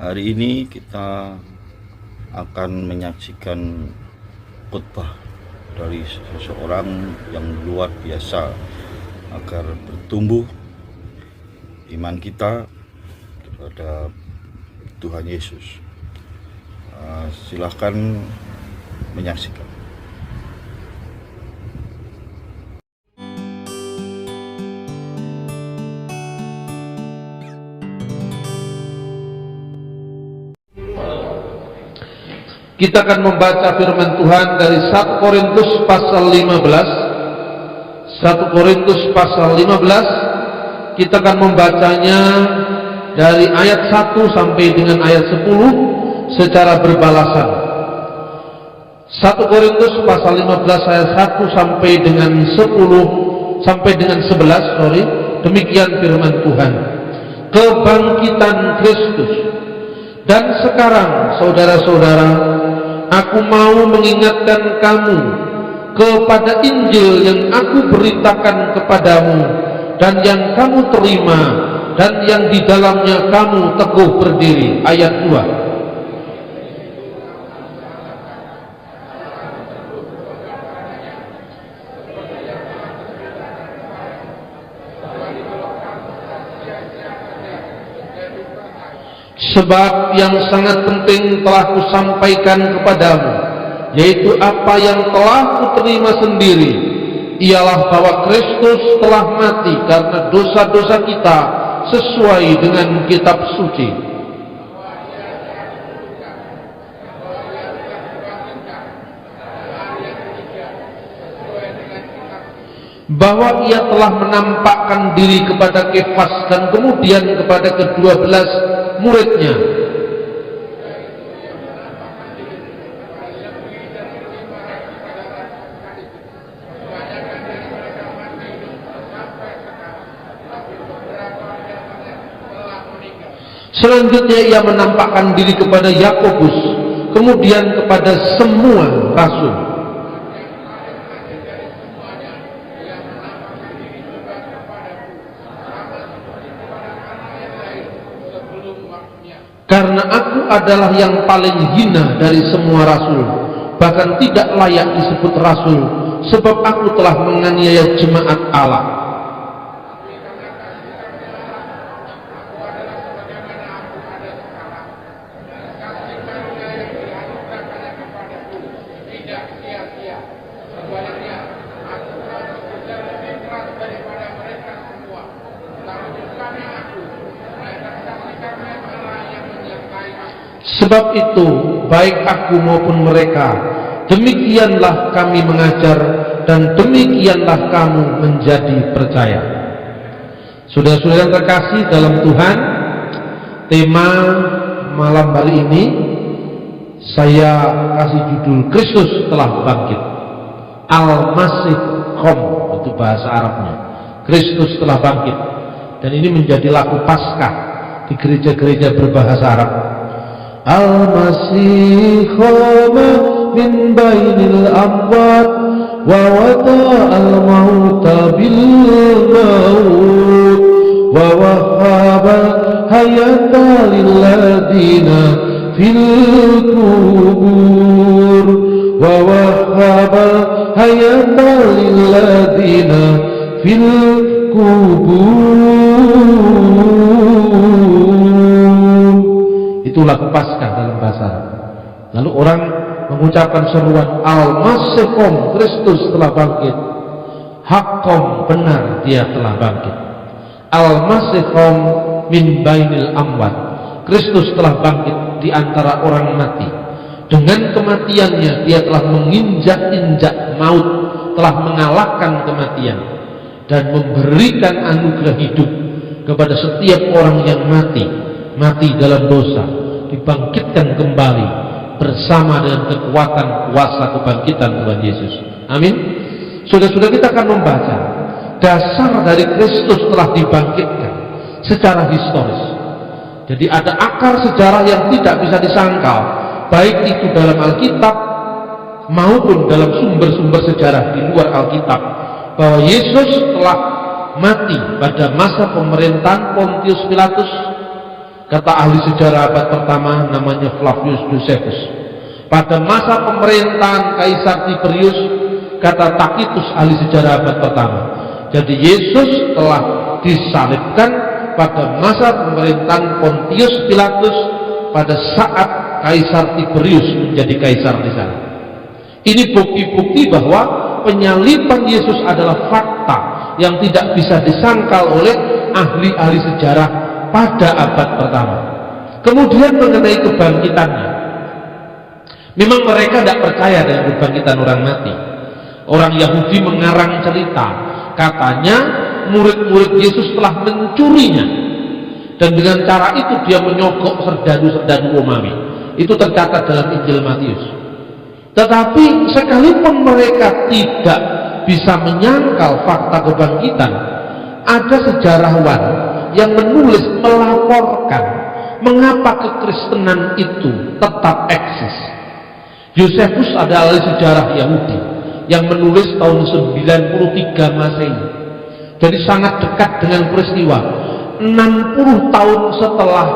Hari ini kita akan menyaksikan khotbah dari seseorang yang luar biasa agar bertumbuh iman kita terhadap Tuhan Yesus. Silahkan menyaksikan. Kita akan membaca firman Tuhan dari 1 Korintus pasal 15. 1 Korintus pasal 15. Kita akan membacanya dari ayat 1 sampai dengan ayat 10 secara berbalasan. 1 Korintus pasal 15 ayat 1 sampai dengan 10 sampai dengan 11, demikian firman Tuhan. Kebangkitan Kristus. Dan sekarang saudara-saudara, aku mau mengingatkan kamu kepada Injil yang aku beritakan kepadamu dan yang kamu terima dan yang di dalamnya kamu teguh berdiri. Ayat 2. Sebab yang sangat penting telah kusampaikan kepadamu, yaitu apa yang telah kuterima sendiri, ialah bahwa Kristus telah mati karena dosa-dosa kita sesuai dengan kitab suci, bahwa ia telah menampakkan diri kepada Kefas dan kemudian kepada ke-12 muridnya, selanjutnya ia menampakkan diri kepada Yakobus, kemudian kepada semua rasul. Karena aku adalah yang paling hina dari semua rasul, bahkan tidak layak disebut rasul, sebab aku telah menganiaya jemaat Allah. Sebab itu, baik aku maupun mereka, demikianlah kami mengajar dan demikianlah kamu menjadi percaya. Saudara-saudara yang terkasih dalam Tuhan, tema malam hari ini saya kasih judul Kristus telah bangkit. Al-Masih Qom, itu bahasa Arabnya. Kristus telah bangkit. Dan ini menjadi lagu Paskah di gereja-gereja berbahasa Arab. Al-Masih khoma min bainil amwat wa wada'al mauta bil maut wa wahabal hayata lilladina fil kubur wa wahabal hayata lilladina fil kubur. Itu lagu Paskah dalam bahasa Arab. Lalu orang mengucapkan seruan Al-Masih Qom, Kristus telah bangkit. Haqqom, benar dia telah bangkit. Al-Masih Qom min bainil amwat, Kristus telah bangkit di antara orang mati. Dengan kematiannya dia telah menginjak-injak maut, telah mengalahkan kematian dan memberikan anugerah hidup kepada setiap orang yang mati dalam dosa, dibangkitkan kembali bersama dengan kekuatan kuasa kebangkitan Tuhan Yesus. Amin. Saudara-saudara, kita akan membaca dasar dari Kristus telah dibangkitkan secara historis. Jadi ada akar sejarah yang tidak bisa disangkal, baik itu dalam Alkitab maupun dalam sumber-sumber sejarah di luar Alkitab, bahwa Yesus telah mati pada masa pemerintahan Pontius Pilatus, Kata ahli sejarah abad pertama namanya Flavius Josephus. Pada masa pemerintahan Kaisar Tiberius, kata Tacitus ahli sejarah abad pertama. Jadi Yesus telah disalibkan pada masa pemerintahan Pontius Pilatus pada saat Kaisar Tiberius menjadi kaisar di sana. Ini bukti-bukti bahwa penyaliban Yesus adalah fakta yang tidak bisa disangkal oleh ahli-ahli sejarah pada abad pertama. Kemudian mengenai kebangkitannya, memang mereka tidak percaya dengan kebangkitan orang mati. Orang Yahudi mengarang cerita, katanya murid-murid Yesus telah mencurinya, dan dengan cara itu dia menyogok serdadu-serdadu Romawi. Itu tercatat dalam Injil Matius. Tetapi sekalipun mereka tidak bisa menyangkal fakta kebangkitan, ada sejarawan yang menulis melaporkan mengapa kekristenan itu tetap eksis. Josephus adalah sejarah Yahudi yang menulis tahun 93 Masehi. Jadi sangat dekat dengan peristiwa 60 tahun setelah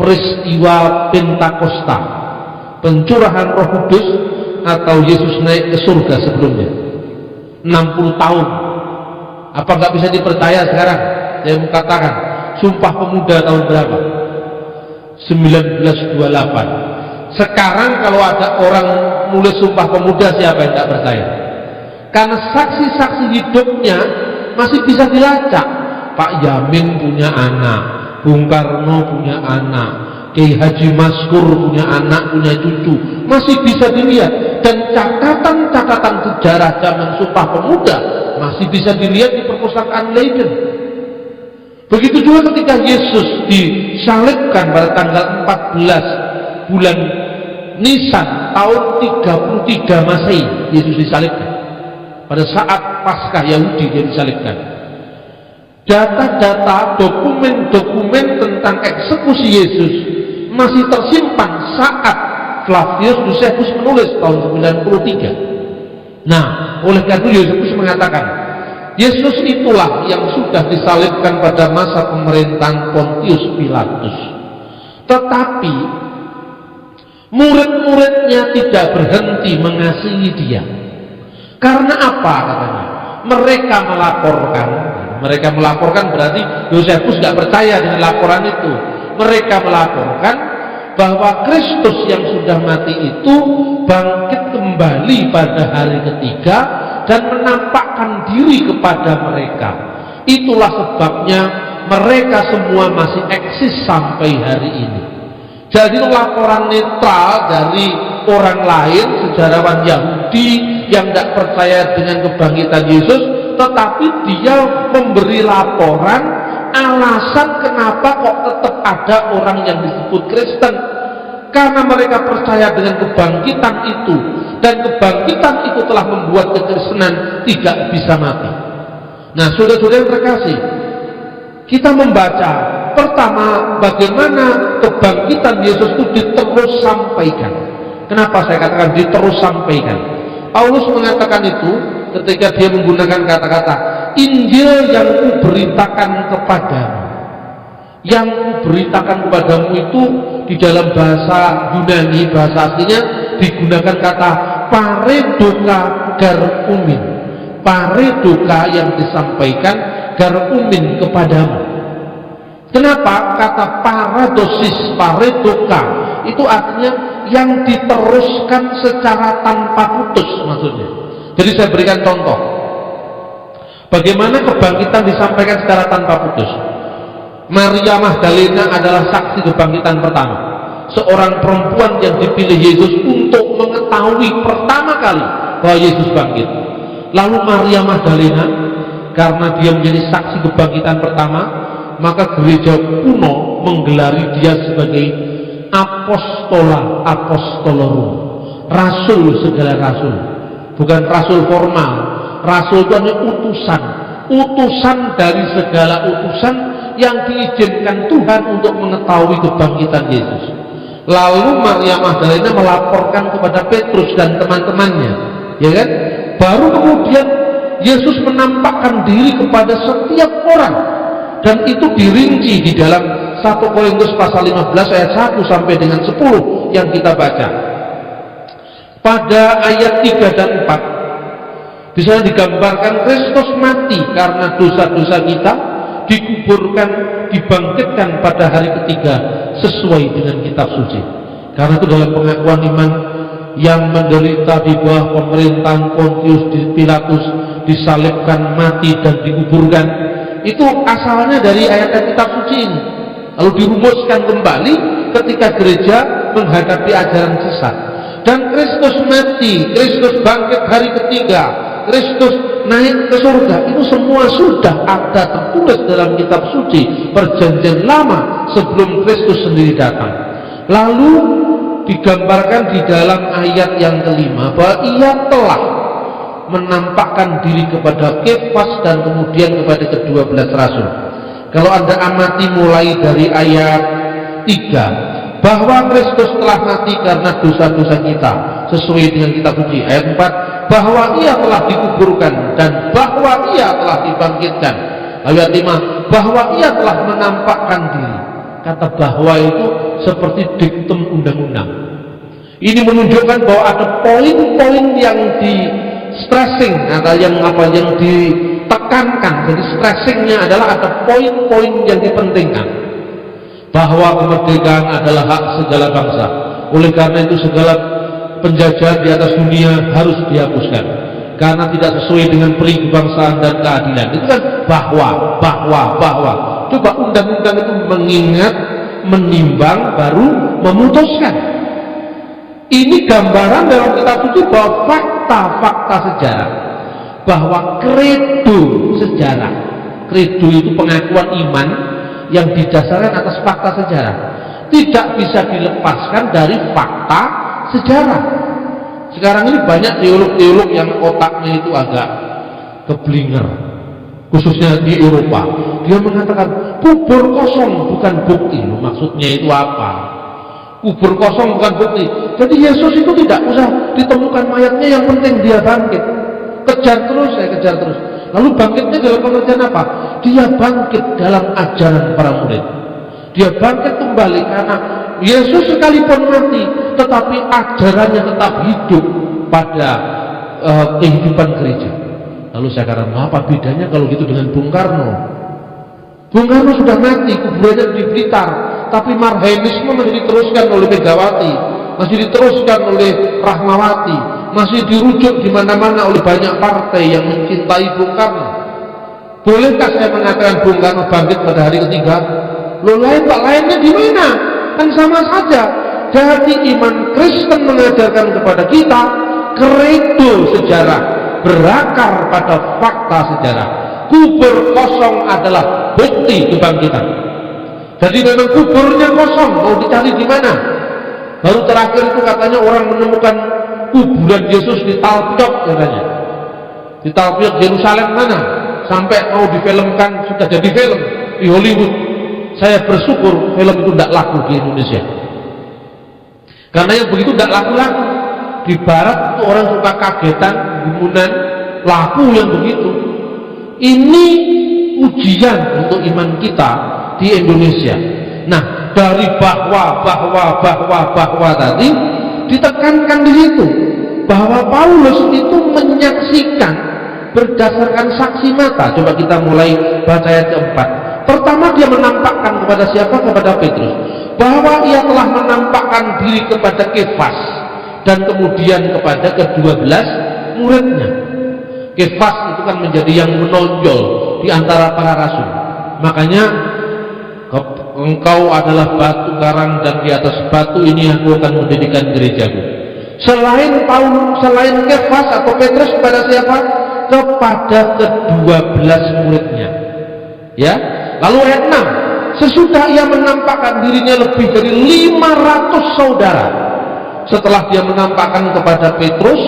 peristiwa Pentakosta, pencurahan Roh Kudus atau Yesus naik ke surga sebelumnya. 60 tahun. Apa nggak bisa dipercaya sekarang? Saya mau katakan, Sumpah Pemuda tahun berapa? 1928. Sekarang kalau ada orang nulis Sumpah Pemuda, siapa yang tidak percaya? Karena saksi-saksi hidupnya masih bisa dilacak. Pak Yamin punya anak, Bung Karno punya anak, Kiai Haji Maskur punya anak, punya cucu, masih bisa dilihat. Dan catatan-catatan sejarah zaman Sumpah Pemuda masih bisa dilihat di perpustakaan Leiden. Begitu juga ketika Yesus disalibkan pada tanggal 14 bulan Nisan tahun 33 Masehi. Yesus disalibkan pada saat Paskah Yahudi, dia disalibkan. Data-data, dokumen-dokumen tentang eksekusi Yesus masih tersimpan saat Flavius Josephus menulis tahun 93. Nah, oleh karena itu Josephus mengatakan, Yesus itulah yang sudah disalibkan pada masa pemerintahan Pontius Pilatus. Tetapi murid-muridnya tidak berhenti mengasihi dia. Karena apa katanya? Mereka melaporkan berarti Josephus tidak percaya dengan laporan itu. Mereka melaporkan bahwa Kristus yang sudah mati itu bangkit kembali pada hari ketiga dan menampakkan diri kepada mereka. Itulah sebabnya mereka semua masih eksis sampai hari ini. Jadi laporan netral dari orang lain, sejarawan Yahudi yang tidak percaya dengan kebangkitan Yesus, tetapi dia memberi laporan alasan kenapa kok tetap ada orang yang disebut Kristen. Karena mereka percaya dengan kebangkitan itu, dan kebangkitan itu telah membuat kekristenan tidak bisa mati. Nah, saudara-saudara yang terkasih, kita membaca pertama bagaimana kebangkitan Yesus itu diterus sampaikan. Kenapa saya katakan diterus sampaikan? Paulus mengatakan itu ketika dia menggunakan kata-kata Injil yang kuberitakan kepadamu. Yang kuberitakan kepadamu itu di dalam bahasa Yunani, bahasa aslinya digunakan kata paredoka garumin. Paredoka yang disampaikan garumin kepadamu. Kenapa? Kata paradosis, paredoka itu artinya yang diteruskan secara tanpa putus maksudnya. Jadi saya berikan contoh bagaimana kebangkitan disampaikan secara tanpa putus. Maria Magdalena adalah saksi kebangkitan pertama, seorang perempuan yang dipilih Yesus untuk mengetahui pertama kali bahwa Yesus bangkit. Lalu Maria Magdalena, karena dia menjadi saksi kebangkitan pertama, maka gereja kuno menggelari dia sebagai apostola apostolorum, rasul segala rasul. Bukan rasul formal, rasul itu hanya utusan dari segala utusan yang diizinkan Tuhan untuk mengetahui kebangkitan Yesus. Lalu Maria Magdalena melaporkan kepada Petrus dan teman-temannya, ya kan? Baru kemudian Yesus menampakkan diri kepada setiap orang, dan itu dirinci di dalam 1 Korintus pasal 15 ayat 1 sampai dengan 10 yang kita baca. Pada ayat 3 dan 4 di sana digambarkan Kristus mati karena dosa-dosa kita, dikuburkan, dibangkitkan pada hari ketiga sesuai dengan kitab suci. Karena itu dalam pengakuan iman yang menderita di bawah pemerintahan Pontius Pilatus, disalibkan, mati dan dikuburkan, itu asalnya dari ayat kitab suci ini, lalu dirumuskan kembali ketika gereja menghadapi ajaran sesat. Dan Kristus mati, Kristus bangkit hari ketiga, Kristus naik ke surga, itu semua sudah ada tertulis dalam kitab suci perjanjian lama sebelum Kristus sendiri datang. Lalu digambarkan di dalam ayat yang kelima bahwa ia telah menampakkan diri kepada Kefas dan kemudian kepada ke-12 rasul. Kalau Anda amati mulai dari ayat 3, bahwa Kristus telah mati karena dosa-dosa kita sesuai dengan kitab suci. Ayat 4, bahwa ia telah dikuburkan dan bahwa ia telah dibangkitkan. Ayat 5, bahwa ia telah menampakkan diri. Kata bahwa itu seperti diktum undang-undang. Ini menunjukkan bahwa ada poin-poin yang di stressing atau yang ditekankan. Jadi stressingnya adalah ada poin-poin yang dipentingkan, bahwa kemerdekaan adalah hak segala bangsa. Oleh karena itu segala penjajahan di atas dunia harus dihapuskan karena tidak sesuai dengan peri kebangsaan dan keadilan. Itu kan bahwa. Coba undang-undang itu mengingat, menimbang, baru memutuskan. Ini gambaran dalam kitab suci bahwa fakta-fakta sejarah, bahwa kredo sejarah, kredo itu pengakuan iman yang didasarkan atas fakta sejarah, tidak bisa dilepaskan dari fakta sejarah. Sekarang ini banyak teolog-teolog yang otaknya itu agak keblinger, khususnya di Eropa. Dia mengatakan kubur kosong bukan bukti. Maksudnya itu apa? Kubur kosong bukan bukti. Jadi Yesus itu tidak usah ditemukan mayatnya, yang penting dia bangkit. Kejar terus. Lalu bangkitnya dalam pengertian apa? Dia bangkit dalam ajaran para murid. Dia bangkit kembali karena Yesus sekalipun mati, tetapi ajarannya tetap hidup pada kehidupan gereja. Lalu saya katakan, apa bedanya kalau gitu dengan Bung Karno? Bung Karno sudah mati, kuburannya di Blitar, tapi Marhainisme masih diteruskan oleh Megawati, masih diteruskan oleh Rahmawati, masih dirujuk di mana-mana oleh banyak partai yang mencintai Bung Karno. Bolehkah saya mengatakan Bung Karno bangkit pada hari ketiga? Loh, lainnya di mana? Kan sama saja. Jadi iman Kristen mengajarkan kepada kita kredo sejarah berakar pada fakta sejarah. Kubur kosong adalah bukti kebangkitan. Jadi memang kuburnya kosong, mau dicari di mana? Baru terakhir itu katanya orang menemukan kuburan Yesus di Talpiot, katanya di Talpiot Yerusalem mana, sampai mau difilmkan, sudah jadi film di Hollywood. Saya bersyukur film itu tidak laku di Indonesia, karena yang begitu tidak laku-laku. Di barat itu orang suka kagetan, gumunan, laku yang begitu. Ini ujian untuk iman kita di Indonesia. Nah, dari bahwa tadi ditekankan di situ bahwa Paulus itu menyaksikan berdasarkan saksi mata. Coba kita mulai baca ayat keempat. Pertama dia menampakkan kepada siapa? Kepada Petrus, bahwa ia telah menampakkan diri kepada Kefas dan kemudian kepada ke-12 muridnya. Kefas itu kan menjadi yang menonjol di antara para rasul. Makanya engkau adalah batu karang dan di atas batu ini aku akan mendirikan gerejaku. Selain Kefas atau Petrus, kepada siapa? Kepada ke-12 muridnya. Ya. Lalu ayat 6, sesudah ia menampakkan dirinya lebih dari 500 saudara. Setelah dia menampakkan kepada Petrus,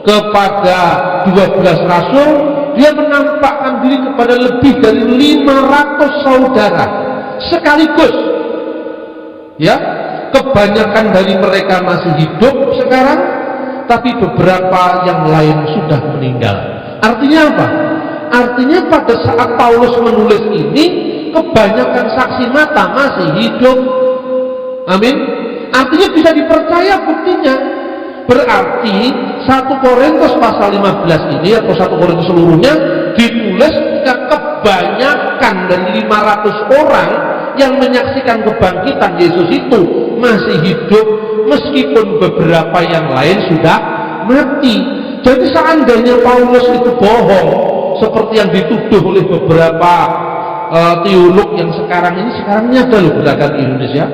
kepada 12 rasul, dia menampakkan diri kepada lebih dari 500 saudara sekaligus. Ya, kebanyakan dari mereka masih hidup sekarang, tapi beberapa yang lain sudah meninggal. Artinya apa? Artinya pada saat Paulus menulis ini, kebanyakan saksi mata masih hidup. Amin. Artinya bisa dipercaya buktinya. Berarti 1 Korintus pasal 15 ini atau 1 Korintus seluruhnya ditulis ketika kebanyakan dari 500 orang yang menyaksikan kebangkitan Yesus itu masih hidup, meskipun beberapa yang lain sudah mati. Jadi seandainya Paulus itu bohong seperti yang dituduh oleh beberapa teolog yang sekarang ini ada loh gerakan di Indonesia,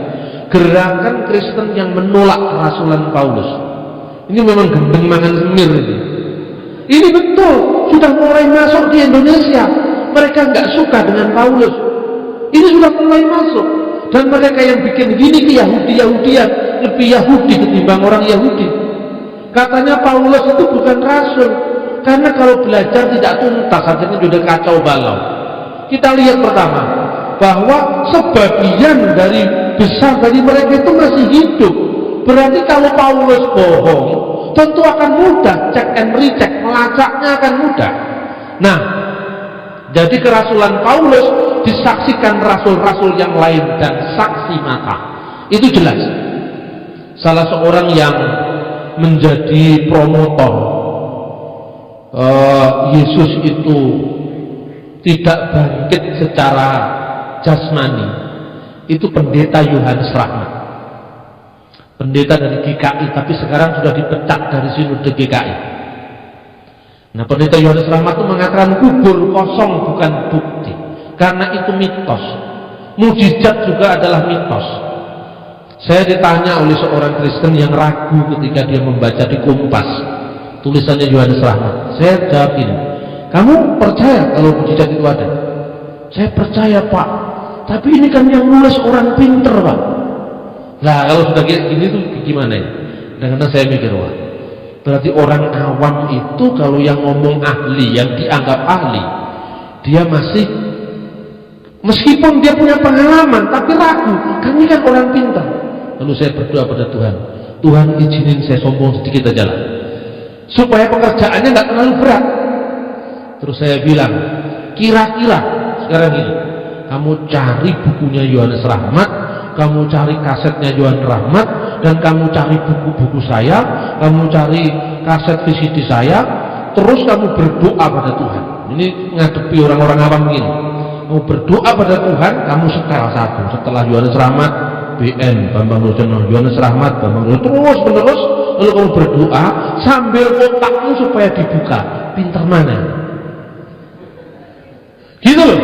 gerakan Kristen yang menolak kerasulan Paulus. Ini memang gendeng mangan semir ini. Ini betul sudah mulai masuk di Indonesia. Mereka nggak suka dengan Paulus. Ini sudah mulai masuk. Dan mereka yang bikin gini ke Yahudian lebih Yahudi ketimbang orang Yahudi. Katanya Paulus itu bukan rasul, karena kalau belajar tidak tuntas akhirnya sudah kacau balau. Kita lihat pertama bahwa sebagian dari besar dari mereka itu masih hidup. Berarti kalau Paulus bohong tentu akan mudah cek and recheck, melacaknya akan mudah. Nah, jadi kerasulan Paulus disaksikan rasul-rasul yang lain dan saksi mata. Itu jelas. Salah seorang yang menjadi promotor Yesus itu tidak bangkit secara jasmani, itu pendeta Yohanes Rahmat, pendeta dari GKI, tapi sekarang sudah dipecat dari sinode GKI. Nah, pendeta Yohanes Rahmat itu mengatakan kubur kosong bukan bukti, karena itu mitos. Mujizat juga adalah mitos. Saya ditanya oleh seorang Kristen yang ragu ketika dia membaca di Kompas tulisannya Yohanes Rahmat. Saya jawab ini, kamu percaya kalau mujizat itu ada? Saya percaya, Pak, tapi ini kan yang nulis orang pinter, Pak. Nah, kalau sudah gini tuh gimana ya? Kadang-kadang saya mikir, wah, berarti orang awam itu kalau yang ngomong ahli, yang dianggap ahli, dia masih, meskipun dia punya pengalaman tapi ragu, kan ini kan orang pintar. Lalu saya berdoa pada Tuhan, Tuhan izinin saya sombong sedikit aja lah, supaya pekerjaannya nggak terlalu berat. Terus saya bilang, kira-kira sekarang gini, kamu cari bukunya Yohanes Rahmat, kamu cari kasetnya Yohanes Rahmat, dan kamu cari buku-buku saya, kamu cari kaset VCD saya, terus kamu berdoa pada Tuhan. Ini ngadepi orang-orang awam begini, kamu berdoa pada Tuhan, kamu setel satu, setelah Yohanes Rahmat, BN, Bambang Brojono, Yohanes Rahmat, Bambang Brojono, terus menerus, lalu kamu berdoa sambil otakmu supaya dibuka, pinter mana? Gitu loh.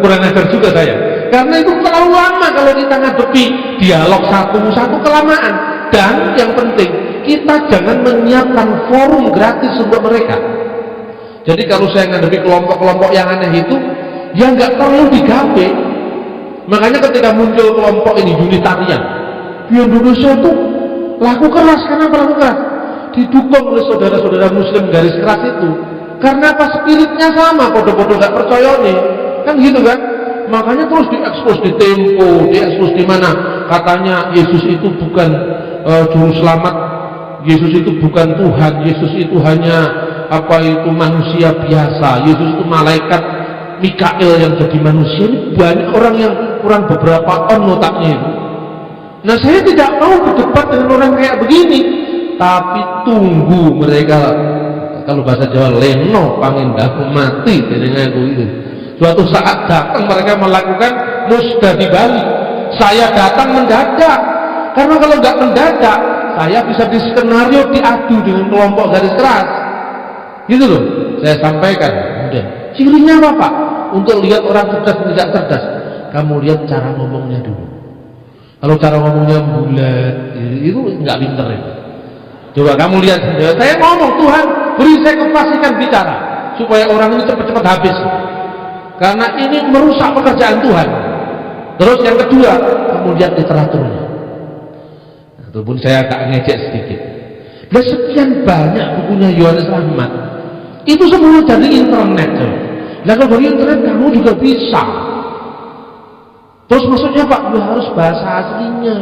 Kurang ajar juga saya, karena itu terlalu lama kalau kita ngadepi dialog satu-satu, kelamaan. Dan yang penting, kita jangan menyiapkan forum gratis untuk mereka. Jadi kalau saya ngadepi kelompok-kelompok yang aneh itu, ya nggak perlu digawe. Makanya ketika muncul kelompok ini Unitarian di Indonesia itu laku keras. Kenapa laku keras? Didukung oleh saudara-saudara Muslim garis keras itu. Karena apa? Spiritnya sama, podo-podo nggak percaya nih, kan gitu kan? Makanya terus diekspos di Tempo, diekspos di mana katanya Yesus itu bukan juru selamat, Yesus itu bukan Tuhan, Yesus itu hanya apa itu manusia biasa, Yesus itu malaikat Mikael yang jadi manusia. Ini banyak orang yang kurang beberapa otaknya itu. Nah, saya tidak mau berdebat dengan orang kayak begini, tapi tunggu mereka, kalau bahasa Jawa, leno pangindahku mati dengan aku itu. Suatu saat datang mereka melakukan musda di Bali, saya datang mendadak. Karena kalau nggak mendadak, saya bisa di skenario diadu dengan kelompok garis keras. Gitu loh, saya sampaikan. Kemudian, cirinya apa, Pak? Untuk lihat orang cerdas dan tidak cerdas, kamu lihat cara ngomongnya dulu. Kalau cara ngomongnya bulat, itu nggak pinter ya. Coba kamu lihat sendiri. Saya ngomong, Tuhan beri saya kefasikan bicara supaya orang ini cepat-cepat habis, karena ini merusak pekerjaan Tuhan. Terus yang kedua, kamu lihat literaturnya. Ataupun saya agak ngejek sedikit. Dan sekian banyak bukunya Yohanes Rahmat, itu semua dari internet. Nah, kalau dari internet kamu juga bisa. Terus maksudnya Pak, ya harus bahasa aslinya.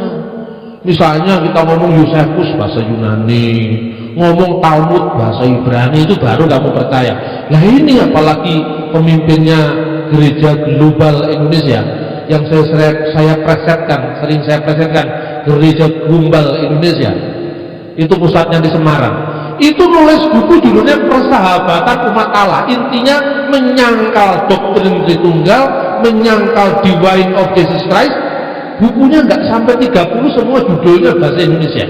Misalnya kita ngomong Yosefus bahasa Yunani, ngomong Talmud bahasa Ibrani, itu baru kamu percaya. Nah ini apalagi pemimpinnya gereja global Indonesia yang saya presetkan, sering saya presetkan, gereja global Indonesia, itu pusatnya di Semarang. Itu nulis buku judulnya Persahabatan Umat Allah, intinya menyangkal doktrin Tritunggal, menyangkal Divine of Jesus Christ. Bukunya nggak sampai 30, semua judulnya bahasa Indonesia.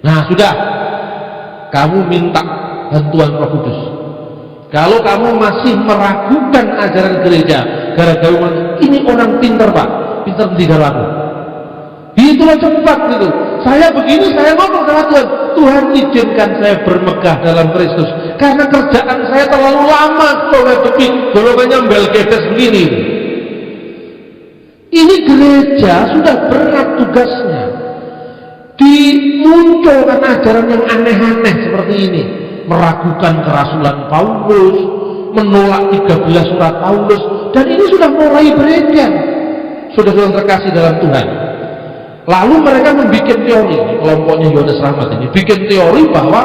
Nah sudah, kamu minta bantuan Roh Kudus. Kalau kamu masih meragukan ajaran gereja gara-gara ini orang pintar Pak, pintar mendidik aku, itulah cepat gitu. Saya begini, saya ngomong sama Tuhan, Tuhan izinkan saya bermegah dalam Kristus karena kerjaan saya terlalu lama kalau ngadepi golongannya Melkiades begini. Ini gereja sudah berat tugasnya, dimunculkan ajaran yang aneh-aneh seperti ini, meragukan kerasulan Paulus, menolak 13 surat Paulus, dan ini sudah mulai beredar. Sudah terkasih dalam Tuhan. Lalu mereka membuat teori, kelompoknya Yohanes Rahmat ini bikin teori bahwa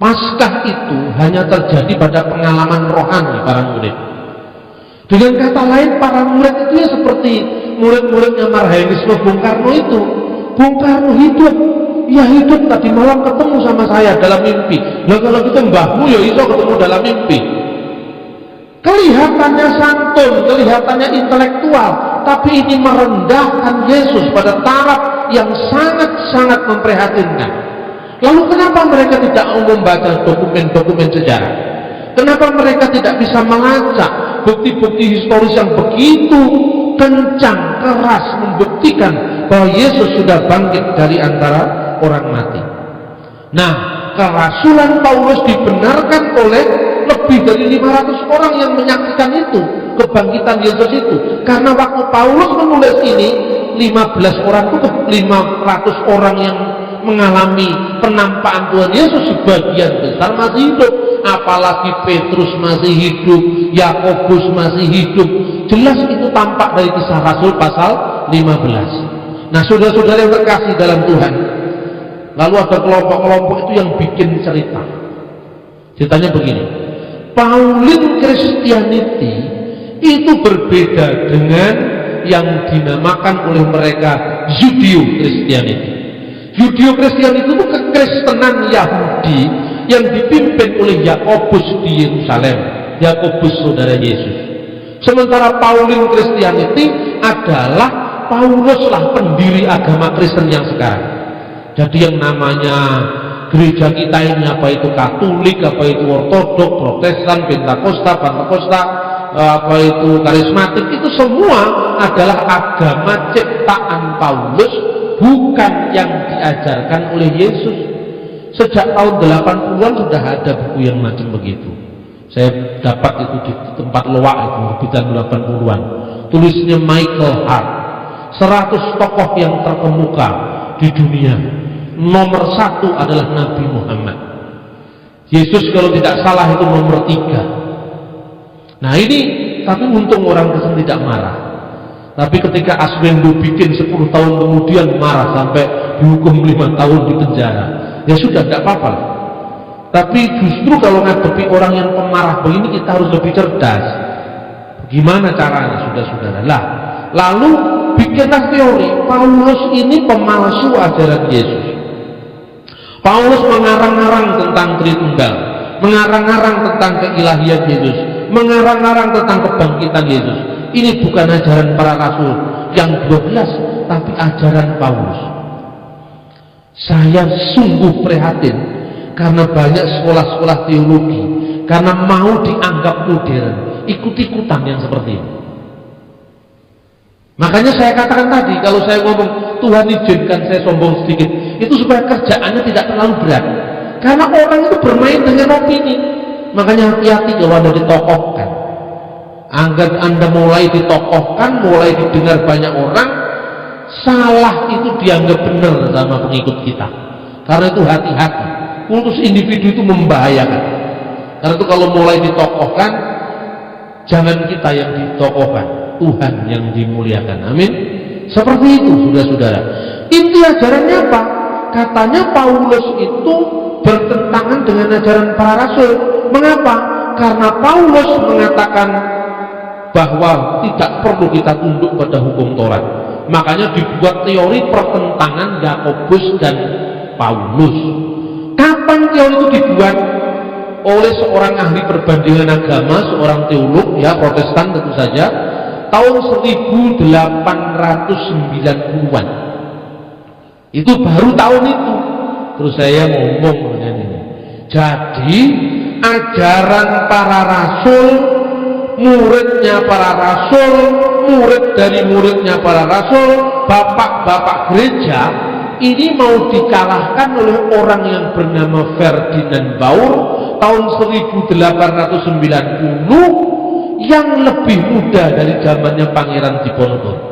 Paskah itu hanya terjadi pada pengalaman rohani para murid. Dengan kata lain, para murid itu ya seperti murid-muridnya Marhaenisme Bung Karno itu. Bung Karno hidup, ya hidup tadi malam ketemu sama saya dalam mimpi. Nah kalau gitu mbahmu ya iso ketemu dalam mimpi. Kelihatannya santun, kelihatannya intelektual, tapi ini merendahkan Yesus pada taraf yang sangat-sangat memprihatinkan. Lalu kenapa mereka tidak membaca dokumen-dokumen sejarah? Kenapa mereka tidak bisa melacak bukti-bukti historis yang begitu kencang, keras membuktikan bahwa Yesus sudah bangkit dari antara orang mati? Nah, kerasulan Paulus dibenarkan oleh lebih dari 500 orang yang menyaksikan itu, kebangkitan Yesus itu. Karena waktu Paulus menulis ini, 15 orang itu 500 orang yang mengalami penampakan Tuhan Yesus sebagian besar masih hidup, apalagi Petrus masih hidup, Yakobus masih hidup. Jelas itu tampak dari Kisah Rasul pasal 15. Nah saudara-saudara yang terkasih dalam Tuhan, lalu ada kelompok-kelompok itu yang bikin cerita. Ceritanya begini, Pauline Christianity itu berbeda dengan yang dinamakan oleh mereka Judeo Christianity. Judeo Kristiani itu kekristenan Yahudi yang dipimpin oleh Yakobus di Yerusalem. Yakobus saudara Yesus. Sementara Pauline Christianity adalah Pauluslah pendiri agama Kristen yang sekarang. Jadi yang namanya gereja kita ini, apa itu Katolik, apa itu Ortodok, Protestan, Pentakosta, apa itu Karismatik, itu semua adalah agama ciptaan Paulus, bukan yang diajarkan oleh Yesus. Sejak tahun 80-an sudah ada buku yang macam begitu. Saya dapat itu di tempat loak itu, terbitan 80-an. Tulisnya Michael Hart, 100 tokoh yang terkemuka di dunia. Nomor 1 adalah Nabi Muhammad. Yesus kalau tidak salah itu nomor 3. Nah ini, tapi untung orang Kristen tidak marah. Tapi ketika Aswendo bikin 10 tahun kemudian marah sampai dihukum 5 tahun di penjara, ya sudah tidak apa-apa. Tapi justru kalau ngadepi orang yang pemarah begini, kita harus lebih cerdas. Gimana caranya, saudara-saudara? Lalu bikinlah teori Paulus ini pemalsu ajaran Yesus. Paulus mengarang-arang tentang Tritunggal, mengarang-arang tentang keilahian Yesus, mengarang-arang tentang kebangkitan Yesus. Ini bukan ajaran para rasul yang 12, tapi ajaran Paulus. Saya sungguh prihatin karena banyak sekolah-sekolah teologi, karena mau dianggap modern, ikut-ikutan yang seperti ini. Makanya saya katakan tadi, kalau saya ngomong Tuhan izinkan saya sombong sedikit, itu supaya kerjaannya tidak terlalu berat. Karena orang itu bermain dengan opini. Makanya hati-hati kalau Anda ditokohkan. Agar Anda mulai ditokohkan, mulai didengar banyak orang, salah itu dianggap benar sama pengikut kita. Karena itu hati-hati. Kultus individu itu membahayakan. Karena itu kalau mulai ditokohkan, jangan kita yang ditokohkan, Tuhan yang dimuliakan. Amin. Seperti itu, saudara-saudara. Inti ajarannya apa? Katanya Paulus itu bertentangan dengan ajaran para rasul. Mengapa? Karena Paulus mengatakan bahwa tidak perlu kita tunduk pada hukum Taurat, makanya dibuat teori pertentangan Yakobus dan Paulus. Kapan teori itu dibuat? Oleh seorang ahli perbandingan agama, seorang teolog, ya Protestan tentu saja, tahun 1890-an. Itu baru tahun itu. Terus saya ngomong dengan ini. Jadi ajaran para rasul, muridnya para rasul, murid dari muridnya para rasul, bapak-bapak gereja, ini mau dikalahkan oleh orang yang bernama Ferdinand Baur tahun 1890 yang lebih muda dari zamannya Pangeran Diponegoro.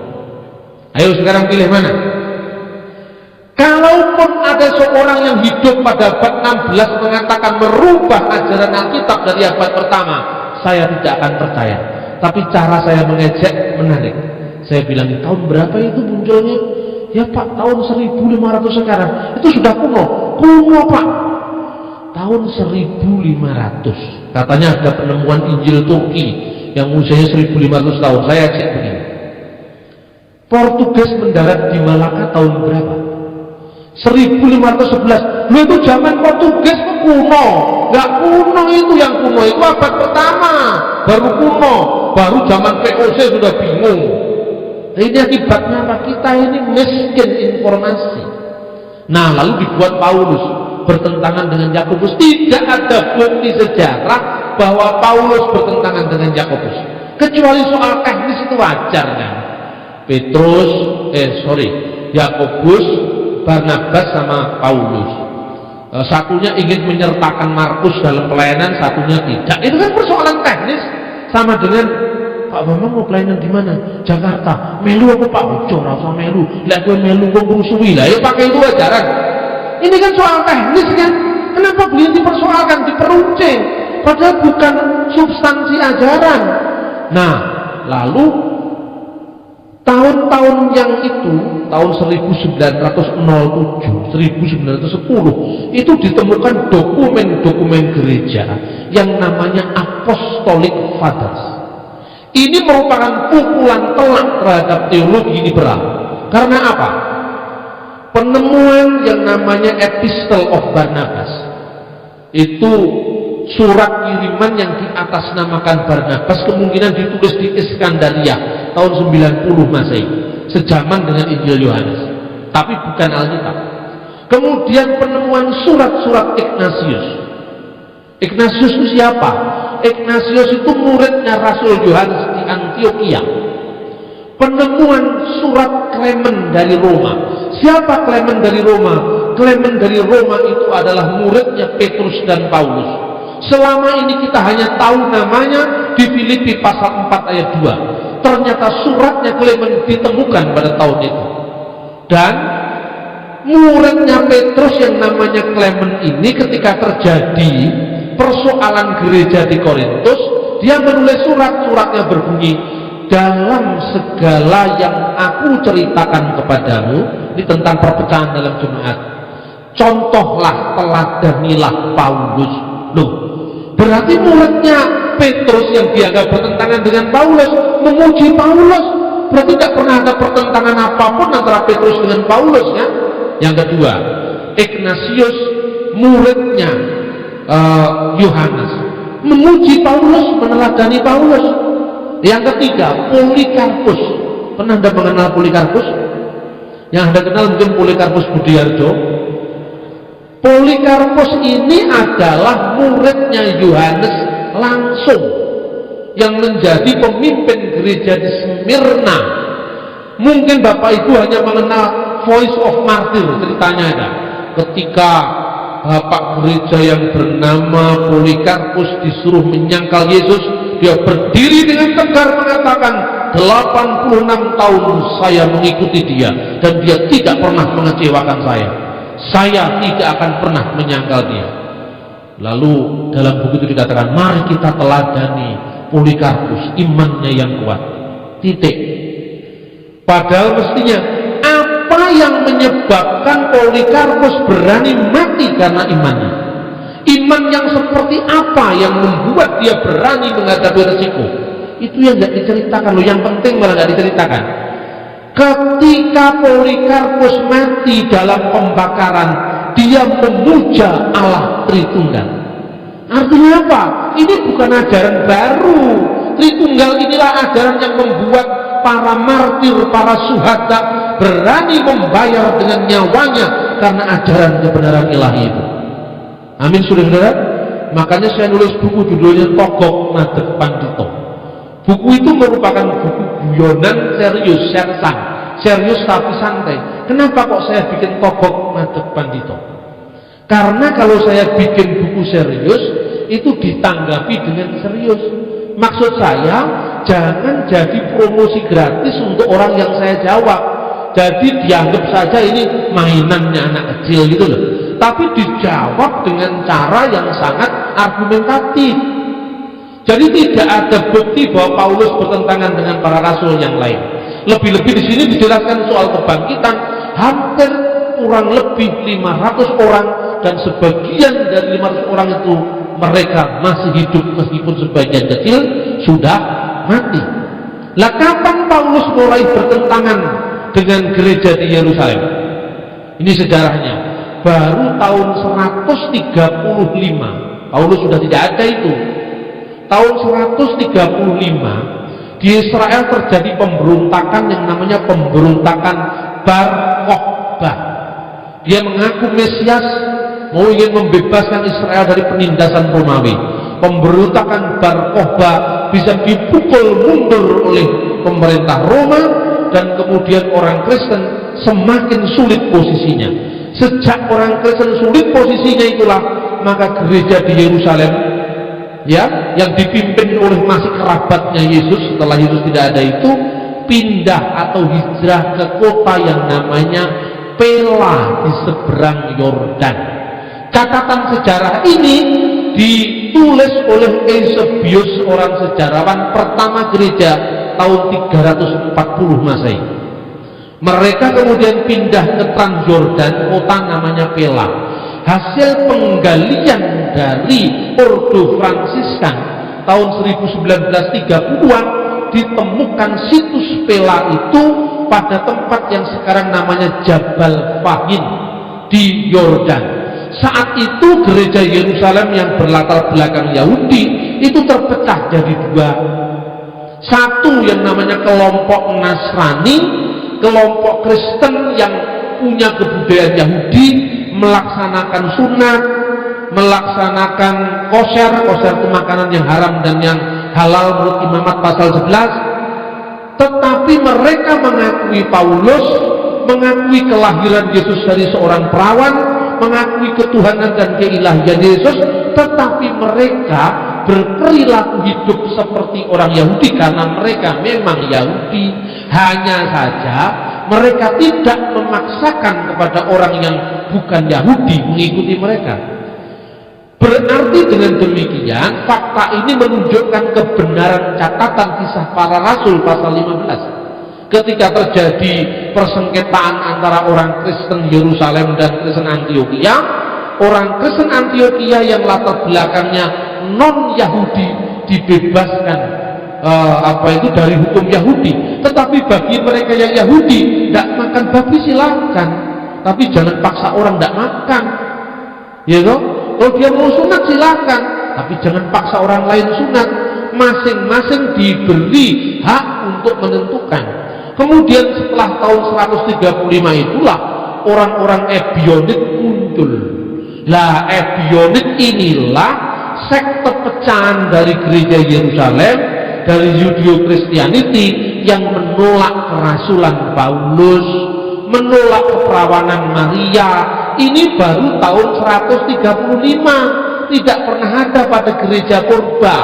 Ayo sekarang pilih mana? Kalaupun ada seorang yang hidup pada abad 16 mengatakan merubah ajaran Alkitab dari abad pertama, saya tidak akan percaya. Tapi cara saya mengejek menarik. Saya bilang, tahun berapa itu munculnya? Ya Pak, tahun 1500 sekarang. Itu sudah kuno. Kuno Pak. Tahun 1500. Katanya ada penemuan Injil Turki yang usianya 1500 tahun. Saya cek begini. Portugis mendarat di Malaka tahun berapa? 1511. Lu itu zaman Portugis kuno. Nggak kuno itu, yang kuno itu abad pertama. Baru kuno. Baru zaman VOC sudah bingung. Ini akibatnya apa? Kita ini miskin informasi. Nah, lalu dibuat Paulus bertentangan dengan Yakobus. Tidak ada bukti sejarah bahwa Paulus bertentangan dengan Yakobus. Kecuali soal teknis itu wajar kan? Yakobus, Barnabas sama Paulus. Satunya ingin menyertakan Markus dalam pelayanan, satunya tidak. Itu kan persoalan teknis. Sama dengan Pak Bambang mau pelayanan di mana? Jakarta. Melu aku Pak Ujo, rasa melu. Lihat gue melu gue ngurusui lah. Ya pakai itu ajaran. Ini kan soal teknis kan? Kenapa beliau dipersoalkan, diperuncing? Padahal bukan substansi ajaran. Nah, lalu tahun-tahun yang itu, tahun 1907, 1910, itu ditemukan dokumen-dokumen gereja yang namanya Apostolic Fathers. Ini merupakan pukulan telak terhadap teologi liberal. Karena apa? Penemuan yang namanya Epistle of Barnabas, itu surat kiriman yang diatasnamakan Barnabas, kemungkinan ditulis di Iskandaria tahun 90 Masehi, sejaman dengan Injil Yohanes, tapi bukan Alkitab. Kemudian penemuan surat-surat Ignatius. Ignatius itu siapa? Ignatius itu muridnya Rasul Yohanes di Antioquia. Penemuan surat Clement dari Roma. Siapa Clement dari Roma? Clement dari Roma itu adalah muridnya Petrus dan Paulus. Selama ini kita hanya tahu namanya di Filipi pasal 4 ayat 2. Ternyata suratnya Clement ditemukan pada tahun itu. Dan muridnya Petrus yang namanya Clement ini ketika terjadi persoalan gereja di Korintus, dia menulis suratnya berbunyi, dalam segala yang aku ceritakan kepadamu, ini tentang perpecahan dalam jemaat, contohlah, teladanilah Paulus. Loh, berarti muridnya Petrus yang dianggap bertentangan dengan Paulus memuji Paulus. Berarti tidak pernah ada pertentangan apapun antara Petrus dengan Paulus ya. Yang kedua, Ignatius muridnya Yohanes memuji Paulus, meneladani Paulus. Yang ketiga, Polikarpus. Pernah Anda mengenal Polikarpus? Yang Anda kenal mungkin Polikarpus Budiarjo. Polikarpus ini adalah muridnya Yohanes langsung, yang menjadi pemimpin gereja di Smyrna. Mungkin Bapak Ibu hanya mengenal Voice of Martyr, ceritanya ada. Ketika bapak gereja yang bernama Polikarpus disuruh menyangkal Yesus, dia berdiri dengan tegar mengatakan, 86 tahun saya mengikuti dia dan dia tidak pernah mengecewakan saya. Saya tidak akan pernah menyangkal dia. Lalu dalam buku itu dikatakan, mari kita teladani Polikarpus, imannya yang kuat. Titik. Padahal mestinya apa yang menyebabkan Polikarpus berani mati karena imannya? Iman yang seperti apa yang membuat dia berani menghadapi resiko? Itu yang nggak diceritakan loh. Yang penting malah nggak diceritakan. Ketika Polikarpus mati dalam pembakaran, dia memuja Allah Tritunggal. Artinya apa? Ini bukan ajaran baru. Tritunggal inilah ajaran yang membuat para martir, para syuhada berani membayar dengan nyawanya karena ajaran kebenaran ilahi itu. Amin, saudara-saudara. Makanya saya nulis buku judulnya Togok Madeg Pandito. Buku itu merupakan buku guyonan serius, serius tapi santai. Kenapa kok saya bikin Togok Madeg Pandito? Karena kalau saya bikin buku serius itu ditanggapi dengan serius. Maksud saya jangan jadi promosi gratis untuk orang yang saya jawab. Jadi dianggap saja ini mainannya anak kecil gitu loh. Tapi dijawab dengan cara yang sangat argumentatif. Jadi tidak ada bukti bahwa Paulus bertentangan dengan para rasul yang lain. Lebih-lebih di sini dijelaskan soal kebangkitan, hampir kurang lebih 500 orang, dan sebagian dari 500 orang itu mereka masih hidup meskipun sebagian kecil sudah mati. Lah kapan Paulus mulai bertentangan dengan gereja di Yerusalem? Ini sejarahnya. Baru tahun 135 Paulus sudah tidak ada itu. Tahun 135 di Israel terjadi pemberontakan yang namanya pemberontakan Bar Kokhba. Dia mengaku Mesias, mau ingin membebaskan Israel dari penindasan Romawi. Pemberontakan Bar Kokhba bisa dipukul mundur oleh pemerintah Roma, dan kemudian orang Kristen semakin sulit posisinya. Sejak orang Kristen sulit posisinya itulah maka gereja di Yerusalem, ya, yang dipimpin oleh masih kerabatnya Yesus setelah Yesus tidak ada itu, pindah atau hijrah ke kota yang namanya Pela di seberang Yordan. Catatan sejarah ini ditulis oleh Eusebius, seorang sejarawan pertama gereja tahun 340 Masehi. Mereka kemudian pindah ke Transjordan, kota namanya Pela. Hasil penggalian dari Ordo Fransiskan tahun 1930-an ditemukan situs Pela itu pada tempat yang sekarang namanya Jabal Fahin di Yordan. Saat itu gereja Yerusalem yang berlatar belakang Yahudi itu terpecah jadi dua. Satu yang namanya kelompok Nasrani, kelompok Kristen yang punya kebudayaan Yahudi, melaksanakan sunat, melaksanakan kosher itu makanan yang haram dan yang halal menurut Imamat pasal 11. Tetapi mereka mengakui Paulus, mengakui kelahiran Yesus dari seorang perawan, mengakui ketuhanan dan keilahian Yesus, tetapi mereka berperilaku hidup seperti orang Yahudi karena mereka memang Yahudi. Hanya saja mereka tidak memaksakan kepada orang yang bukan Yahudi mengikuti mereka. Berarti dengan demikian fakta ini menunjukkan kebenaran catatan kisah para rasul pasal 15. Ketika terjadi persengketaan antara orang Kristen Yerusalem dan Kristen Antioquia, orang Kristen Antioquia yang latar belakangnya non Yahudi dibebaskan dari hukum Yahudi. Tetapi bagi mereka yang Yahudi, tidak makan babi silakan, tapi jangan paksa orang tidak makan, ya toh. Kalau dia mau sunat silakan, tapi jangan paksa orang lain sunat. Masing-masing diberi hak untuk menentukan. Kemudian setelah tahun 135 itulah orang-orang Ebionit muncul. Lah Ebionit inilah sekte pecahan dari gereja Yerusalem, dari Judeo-Christianity yang menolak kerasulan Paulus, menolak keperawanan Maria. Ini baru tahun 135, tidak pernah ada pada gereja purba.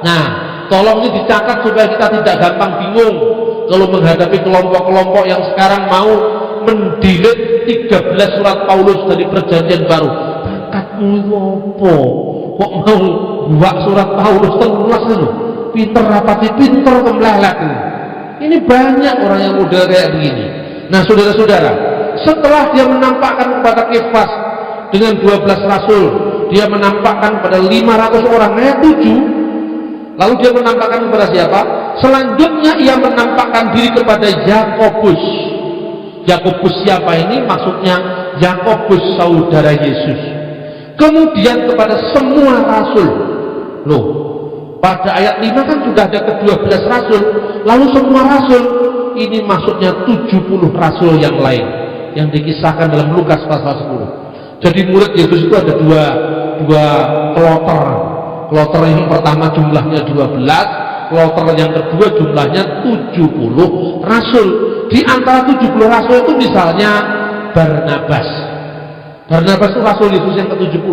Nah, tolong ini dicatat supaya kita tidak gampang bingung kalau menghadapi kelompok-kelompok yang sekarang mau mendelete 13 surat Paulus dari perjanjian baru. Bakatmu apa? Kok mau buat surat Paulus terulas itu? Pinter rapati pinter kemlelet. Ini banyak orang yang model kayak begini. Nah, saudara-saudara, setelah dia menampakkan kepada Kefas dengan 12 rasul dia menampakkan pada 500 orang, ayat 7. Lalu dia menampakkan kepada siapa? Selanjutnya ia menampakkan diri kepada Yakobus. Yakobus siapa ini? Maksudnya Yakobus saudara Yesus. Kemudian kepada semua rasul. Loh, pada ayat 5 kan sudah ada ke-12 rasul, lalu semua rasul. Ini maksudnya 70 rasul yang lain yang dikisahkan dalam Lukas pasal 10. Jadi murid Yesus itu ada dua kloter. Kloter yang pertama jumlahnya 12, kloter yang kedua jumlahnya 70 rasul. Di antara 70 rasul itu misalnya Barnabas. Barnabas itu rasul Yesus yang ke-70.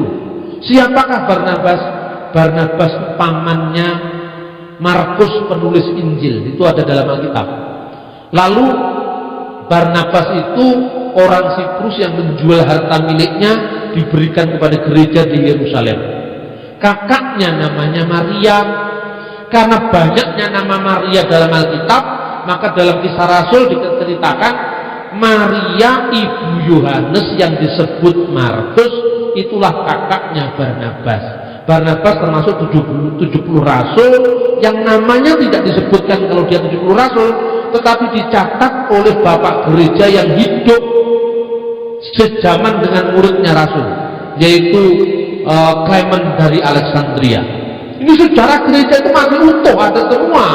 Siapakah Barnabas? Barnabas pamannya Markus penulis Injil, itu ada dalam Alkitab. Lalu Barnabas itu orang Siprus yang menjual harta miliknya diberikan kepada gereja di Yerusalem. Kakaknya namanya Maria. Karena banyaknya nama Maria dalam Alkitab, maka dalam Kisah Rasul diceritakan Maria ibu Yohanes yang disebut Markus itulah kakaknya Barnabas. Barnabas termasuk 70 rasul yang namanya tidak disebutkan kalau dia 70 rasul, tetapi dicatat oleh bapak gereja yang hidup sejaman dengan muridnya rasul, yaitu Clement dari Alexandria. Ini sejarah gereja itu masih utuh, ada semua.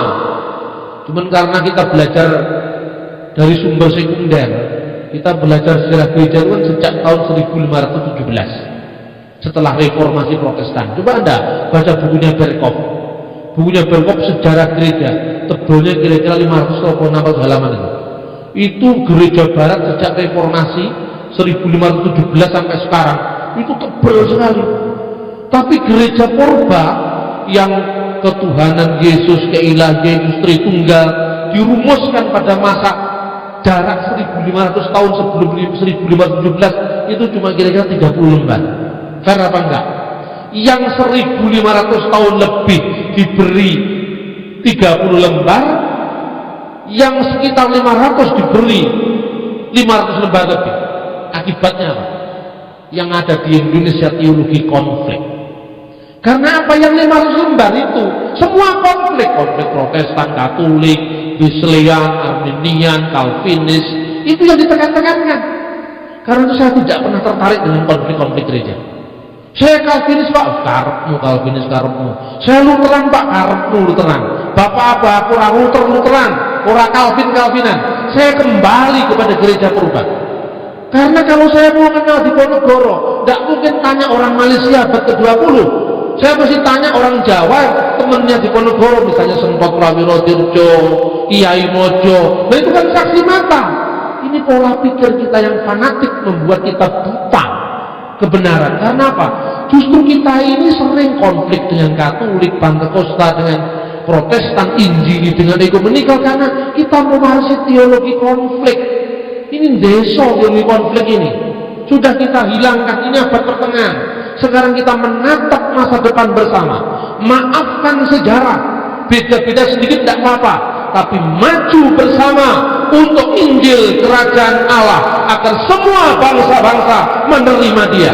Cuman karena kita belajar dari sumber sekunder, kita belajar sejarah gereja itu kan sejak tahun 1517 setelah reformasi Protestan. Coba Anda baca bukunya Berkop. Bukunya Berkop sejarah gereja, tebalnya kira-kira 500 halaman itu. Itu gereja barat sejak reformasi 1517 sampai sekarang itu tebal sekali. Tapi gereja Purba yang ketuhanan Yesus, keilahian Yesus Tritunggal dirumuskan pada masa jarak 1500 tahun sebelum 1517 itu cuma kira-kira 30 lembar. Fair apa enggak? Yang 1500 tahun lebih diberi 30 lembar, yang sekitar 500 diberi 500 lembar lebih. Akibatnya apa? Yang ada di Indonesia teologi konflik. Karena apa? Yang 500 lembar itu semua konflik Protestan, Katolik, Wesleyan, Arminian, Calvinis, itu yang ditekan-tekankan. Karena itu saya tidak pernah tertarik dengan konflik-konflik gereja. Saya Calvinis Pak, karepmu Calvinis karepmu. Saya Lutheran Pak, karepmu Lutheran. Bapak apa? Aku Lutheran, ora Calvinan. Saya kembali kepada gereja Purba. Karena kalau saya mau kenal di Ponorogo, tidak mungkin tanya orang Malaysia abad ke-20. Saya mesti tanya orang Jawa, temennya di Ponorogo, misalnya Sempat Prawiro Dirjo, Kiai Mojo. Nah itu kan saksi mata. Ini pola pikir kita yang fanatik membuat kita buta kebenaran. Karena apa? Justru kita ini sering konflik dengan Katolik, Pantekosta, dengan Protestan, Injili, dengan ekumenikal karena kita memahami teologi konflik. Ini desa teologi konflik ini. Sudah kita hilangkan, ini abad pertengahan. Sekarang kita menatap masa depan bersama. Maafkan sejarah, beda-beda sedikit tidak apa-apa, tapi maju bersama untuk Injil Kerajaan Allah agar semua bangsa-bangsa menerima Dia.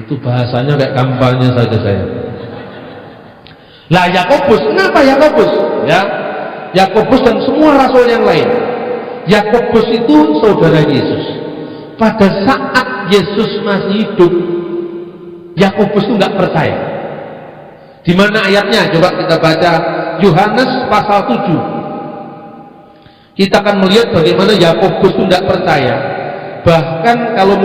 Itu bahasanya kayak kampanye saja saya. Lah Yakobus, kenapa Yakobus? Ya, Yakobus dan semua rasul yang lain. Yakobus itu saudara Yesus. Pada saat Yesus masih hidup, Yakobus itu nggak percaya. Di mana ayatnya? Coba kita baca Yohanes pasal 7. Kita akan melihat bagaimana Yakobus itu tidak percaya. Bahkan kalau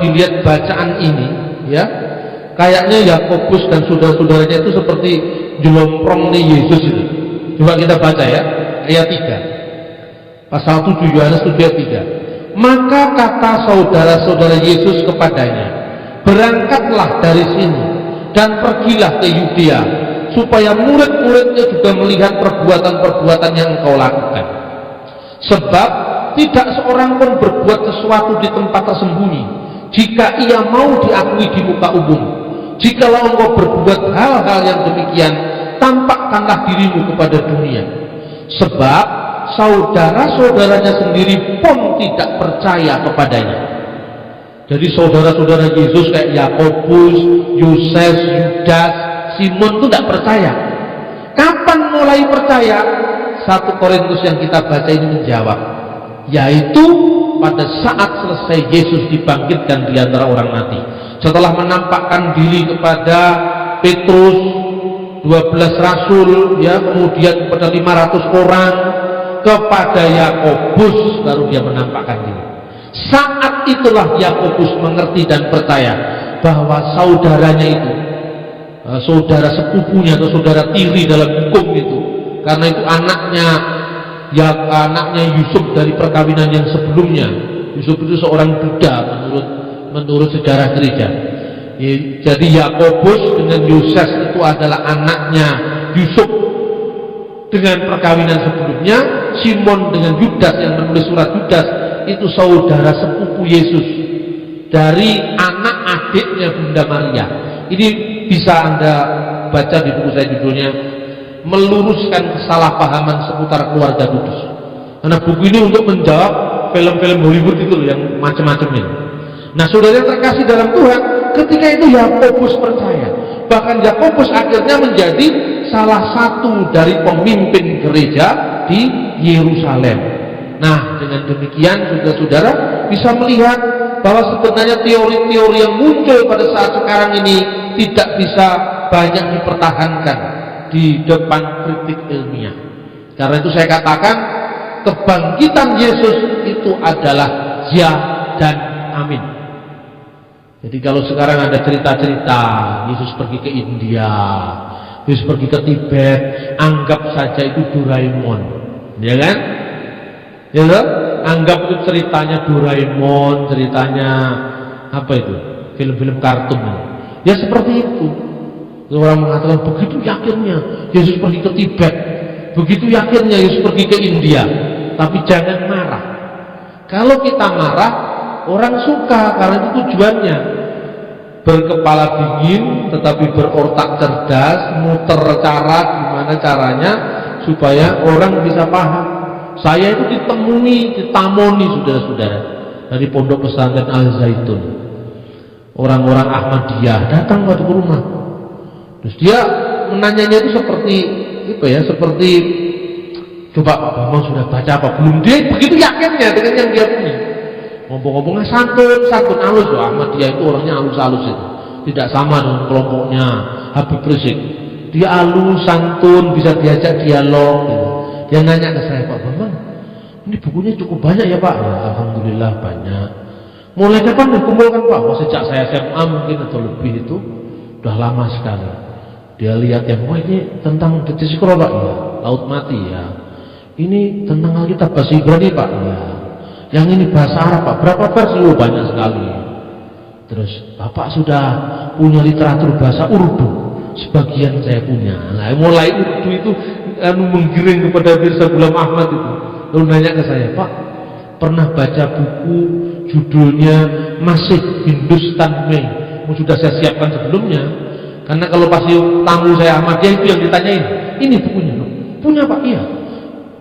dilihat bacaan ini, ya, kayaknya Yakobus dan saudara-saudaranya itu seperti jelomprongnya Yesus itu. Coba kita baca ya, ayat 3. Pasal 7 Yohanes 7 ayat 3. Maka kata saudara-saudara Yesus kepadanya, berangkatlah dari sini dan pergilah ke Yudea, supaya murid-muridnya juga melihat perbuatan-perbuatan yang engkau lakukan. Sebab tidak seorang pun berbuat sesuatu di tempat tersembunyi jika ia mau diakui di muka umum. Jikalau engkau berbuat hal-hal yang demikian, tampakkanlah dirimu kepada dunia. Sebab saudara-saudaranya sendiri pun tidak percaya kepadanya. Jadi saudara-saudara Yesus kayak Yakobus, Yoses, Yudas, Simon itu tidak percaya. Kapan mulai percaya? 1 Korintus yang kita baca ini menjawab, yaitu pada saat selesai Yesus dibangkitkan di antara orang mati. Setelah menampakkan diri kepada Petrus, 12 rasul, ya, kemudian kepada 500 orang, kepada Yakobus baru dia menampakkan diri. Saat itulah Yakobus mengerti dan percaya bahwa saudaranya itu, saudara sepupunya atau saudara tiri dalam hukum itu, karena itu anaknya Yusuf dari perkawinan yang sebelumnya. Yusuf itu seorang duda menurut sejarah gereja. Jadi Yakobus dengan Yoses itu adalah anaknya Yusuf dengan perkawinan sebelumnya. Simon dengan Yudas yang menulis surat Yudas itu saudara sepupu Yesus dari anak adiknya Bunda Maria. Ini bisa Anda baca di buku saya, judulnya Meluruskan Kesalahpahaman Seputar Keluarga Kudus. Karena buku ini untuk menjawab film-film Hollywood itu loh, yang macam-macam ini. Nah, saudara yang terkasih dalam Tuhan, ketika itu Yakobus percaya. Bahkan Yakobus akhirnya menjadi salah satu dari pemimpin gereja di Yerusalem. Nah, dengan demikian saudara-saudara bisa melihat bahwa sebenarnya teori-teori yang muncul pada saat sekarang ini tidak bisa banyak dipertahankan di depan kritik ilmiah. Karena itu saya katakan kebangkitan Yesus itu adalah ya dan amin. Jadi kalau sekarang ada cerita-cerita Yesus pergi ke India, Yesus pergi ke Tibet, anggap saja itu Doraemon, ya kan? Ya, anggap itu ceritanya Doraemon, ceritanya apa itu? Film-film kartun. Ya seperti itu. Orang mengatakan begitu yakinnya Yesus pergi ke Tibet, begitu yakinnya Yesus pergi ke India. Tapi jangan marah. Kalau kita marah, orang suka karena itu tujuannya. Berkepala dingin tetapi berotak cerdas, muter cara gimana caranya supaya orang bisa paham. Saya itu ditamoni saudara-saudara dari Pondok Pesantren Al Zaitun. Orang-orang Ahmadiyah datang ke rumah. Terus dia menanyanya itu seperti apa ya? Seperti coba Pak Bambang sudah baca apa belum? Dia begitu yakinnya dengan yang dia punya. Ngomong-ngomongnya santun halus loh. Ahmadiyah itu orangnya halus-halus itu. Tidak sama dengan kelompoknya Habib Rizik. Dia halus, santun, bisa diajak dialog gitu. Dia nanya ke saya, Pak Bambang, ini bukunya cukup banyak ya Pak? Ya, alhamdulillah banyak. Mulai kapan dikumpulkan Pak? Oh, sejak saya SMA mungkin atau lebih itu. Udah lama sekali. Dia lihat yang, wah ini tentang Detik Sikro Pak ya, Laut Mati ya. Ini tentang Alkitab bahasa Ibrani Pak ya. Yang ini bahasa Arab Pak, berapa versi? Oh, banyak sekali. Terus Bapak sudah punya literatur bahasa Urdu? Sebagian saya punya. Nah, mulai Urdu itu menggiring kepada Mirza Ghulam Ahmad itu. Lalu nanya ke saya, Pak, pernah baca buku judulnya Masih Hindustan Mei? Sudah saya siapkan sebelumnya. Karena kalau pasti tamu saya Ahmadiyah itu yang ditanyain, ini bukunya. Punya Pak? Iya.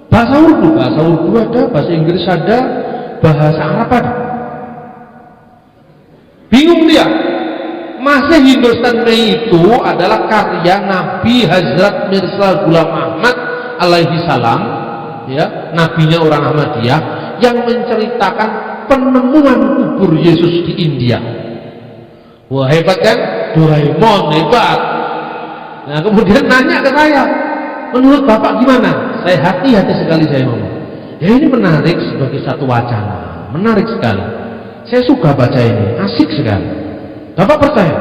Bahasa Urdu ada, bahasa Inggris ada, bahasa Arab ada. Bingung dia. Masih Hindustan Mei itu adalah karya Nabi Hazrat Mirza Ghulam Ahmad alaihi salam, ya, nabinya orang Ahmadiyah, yang menceritakan penemuan kubur Yesus di India. Wah, hebat kan? Doraemon hebat. Nah, kemudian nanya ke saya, menurut Bapak gimana? Saya hati-hati sekali saya ngomong. Ya ini menarik sebagai satu wacana, menarik sekali. Saya suka baca ini, asik sekali. Bapak percaya?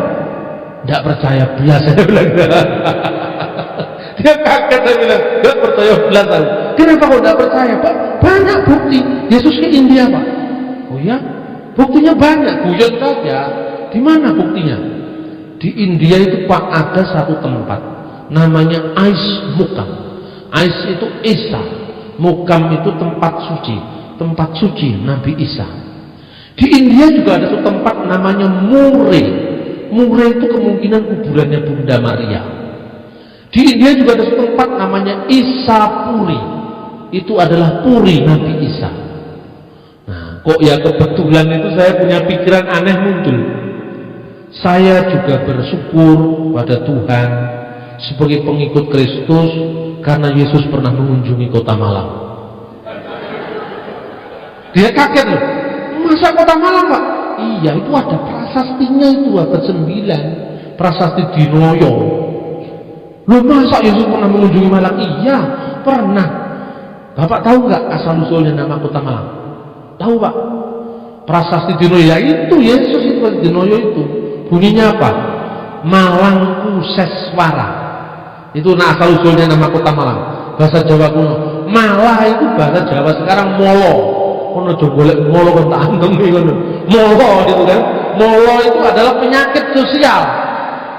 Tidak percaya belas, saya bilang. Dia kaget, saya bilang, tidak percaya belas. Kenapa kok tidak percaya Pak? Banyak bukti Yesus ke India Pak. Oh ya? Buktinya banyak, guyon saja. Di mana buktinya? Di India itu Pak ada satu tempat namanya Ais Mukam. Ais itu Isa, Mukam itu tempat suci Nabi Isa. Di India juga ada satu tempat namanya Mure. Mure itu kemungkinan kuburannya Bunda Maria. Di India juga ada satu tempat namanya Isapuri. Itu adalah puri Nabi Isa. Nah, Kok ya kebetulan itu saya punya pikiran aneh muncul. Saya juga bersyukur pada Tuhan sebagai pengikut Kristus karena Yesus pernah mengunjungi kota Malang. Dia kaget loh, masa kota Malang Pak? Iya, itu ada prasastinya, itu abad 9, prasasti Dinoyo. Loh, masa Yesus pernah mengunjungi Malang? Iya, pernah. Bapak tahu nggak asal usulnya nama kota Malang? Tahu Pak? Prasasti Dinoyo, ya itu Yesus itu Dinoyo itu. Bunyinya apa? Malangku Seswara. Itu asal usulnya nama kota Malang. Bahasa Jawa kuno. Malah itu bahasa Jawa sekarang molo. Kono aja golek molo kon tak anteng ngono. Molo itu kan. Molo itu adalah penyakit sosial.